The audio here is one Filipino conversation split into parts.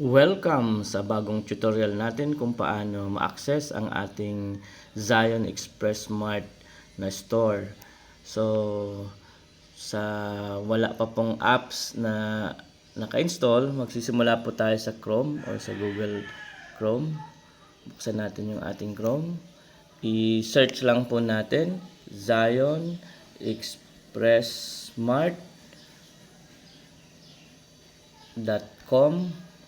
Welcome sa bagong tutorial natin kung paano ma-access ang ating Zion Express Mart na store. So, sa wala pa pong apps na naka-install, magsisimula po tayo sa Chrome or sa Google Chrome. Buksan natin yung ating Chrome. I-search lang po natin Zion Express Mart.com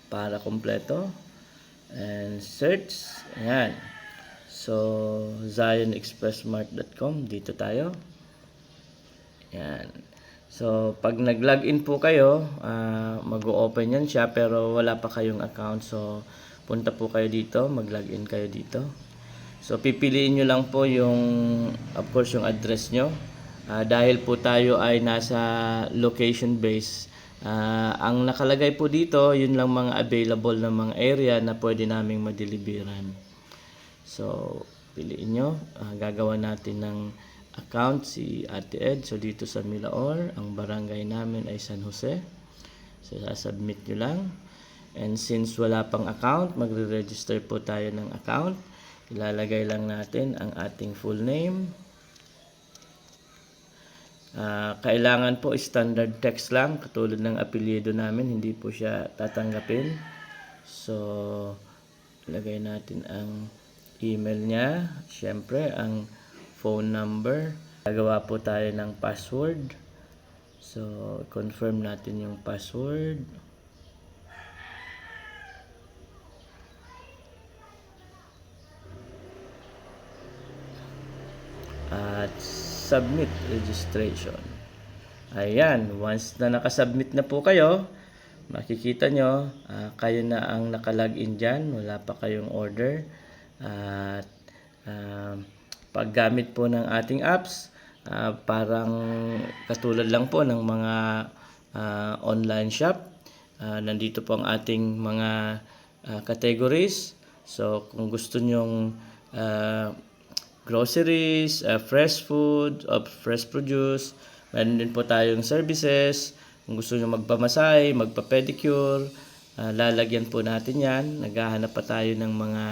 para kompleto, and search. Ayan. So, zionexpressmart.com, dito tayo. Ayan. So, pag nag-login po kayo, mag-o-open yan siya pero wala pa kayong account. So, punta po kayo dito, mag-login kayo dito. So, pipiliin nyo lang po yung, of course, yung address nyo. Dahil po tayo ay nasa location base, ang nakalagay po dito, yun lang mga available na mga area na pwede naming madeliveran. So, piliin nyo. Gagawa natin ng account si Ate Ed. So, dito sa Milaor, ang barangay namin ay San Jose. So, sasubmit nyo lang. And since wala pang account, magre-register po tayo ng account. Ilalagay lang natin ang ating full name. Kailangan po standard text lang, katulad ng apelyido namin, hindi po siya tatanggapin. So, lagay natin ang email niya, syempre ang phone number. Gagawa po tayo ng password. So, confirm natin yung password. At submit registration. Ayan, once na nakasubmit na po kayo, makikita nyo, kayo na ang nakalagin dyan, wala pa kayong order. At paggamit po ng ating apps, parang katulad lang po ng mga online shop. Nandito po ang ating mga categories. So, kung gusto nyong groceries, fresh food, fresh produce. Meron din po tayong services. Kung gusto nyo magpamasahe, magpa-pedicure, lalagyan po natin yan. Naghahanap pa tayo ng mga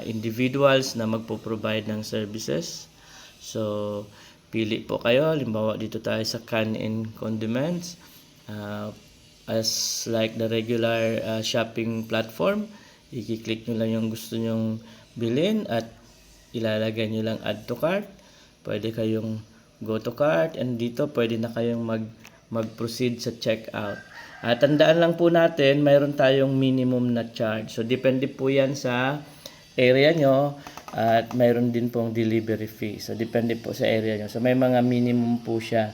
individuals na magpo-provide ng services. So, pili po kayo. Halimbawa, dito tayo sa can and condiments. As like the regular shopping platform, i-click nyo lang yung gusto nyong bilhin at ilalagay nyo lang add to cart. Pwede kayong go to cart, and dito pwede na kayong mag-proceed sa checkout. Tandaan lang po natin, mayroon tayong minimum na charge. So, depende po yan sa area nyo, at mayroon din pong delivery fee. So, depende po sa area nyo. So, may mga minimum po siya.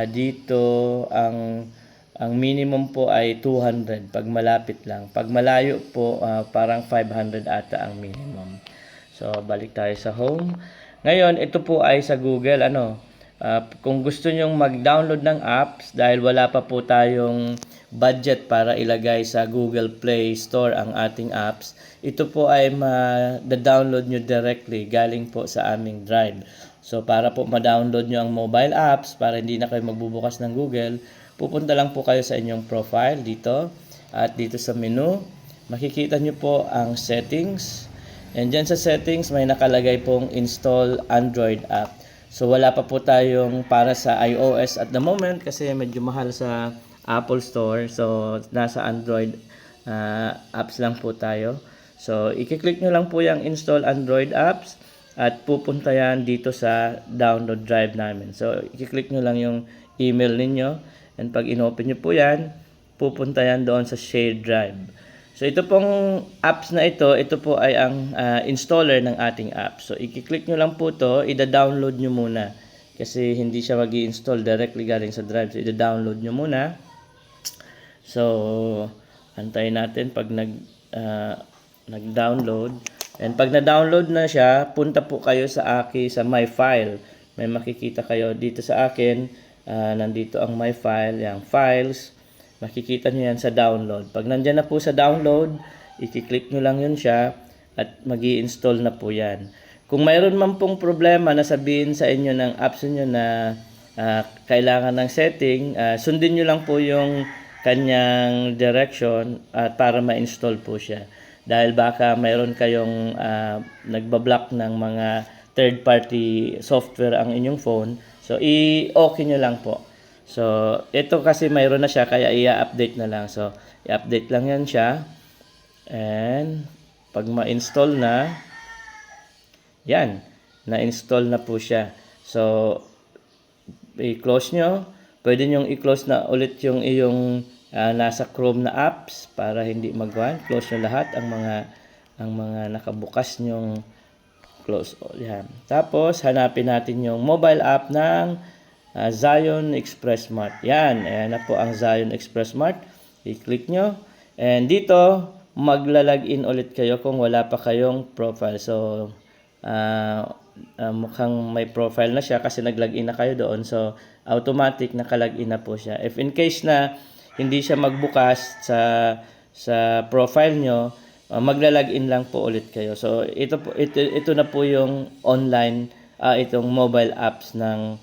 Dito, ang minimum po ay 200 pag malapit lang. Pag malayo po, parang 500 ata ang minimum. So, balik tayo sa home. Ngayon, ito po ay sa Google. Kung gusto nyong mag-download ng apps, dahil wala pa po tayong budget para ilagay sa Google Play Store ang ating apps, ito po ay ma-download nyo directly galing po sa aming Drive. So, para po ma-download nyo ang mobile apps, para hindi na kayo magbubukas ng Google, pupunta lang po kayo sa inyong profile dito. At dito sa menu, makikita nyo po ang settings. And dyan sa settings, may nakalagay pong install Android app. So, wala pa po tayong para sa iOS at the moment kasi medyo mahal sa Apple Store. So, nasa Android apps lang po tayo. So, i-click nyo lang po yung install Android apps at pupunta yan dito sa download drive namin. So, i-click nyo lang yung email ninyo, and pag in-open nyo po yan, pupunta yan doon sa shared drive. So, ito pong apps na ito po ay ang installer ng ating app. So, i-click nyo lang po to, i-download nyo muna. Kasi hindi siya mag-i-install directly galing sa drive. So, i-download nyo muna. So, antayin natin pag nag-download. And pag na-download na siya, punta po kayo sa My File. May makikita kayo dito sa akin. Nandito ang My File, yung files. Makikita nyo yan sa download. Pag nandyan na po sa download, i-click nyo lang yun siya at mag-i-install na po yan. Kung mayroon man pong problema na sabihin sa inyo ng apps nyo na kailangan ng setting, sundin nyo lang po yung kanyang direction at para ma-install po siya. Dahil baka mayroon kayong nagbablock ng mga third-party software ang inyong phone. So, i-okay nyo lang po. So, ito kasi mayroon na siya kaya i-update na lang. So, i-update lang yan siya. And, pag ma-install na, yan, na-install na po siya. So, i-close nyo. Pwede nyo i-close na ulit yung iyong nasa Chrome na apps para hindi mag-run. Close nyo lahat ang mga nakabukas nyong close. Yan. Tapos, hanapin natin yung mobile app ng Zion Express Mart. Yan. Ayan na po ang Zion Express Mart. I-click nyo. And dito, magla-login ulit kayo kung wala pa kayong profile. So, mukhang may profile na siya kasi nag-login na kayo doon. So, automatic nakalagin na po siya. If in case na hindi siya magbukas sa profile nyo, magla-login lang po ulit kayo. So, ito na po yung online, itong mobile apps ng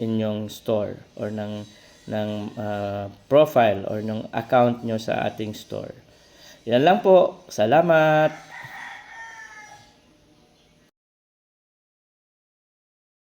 inyong store or ng profile or ng account nyo sa ating store. Yan lang po. Salamat!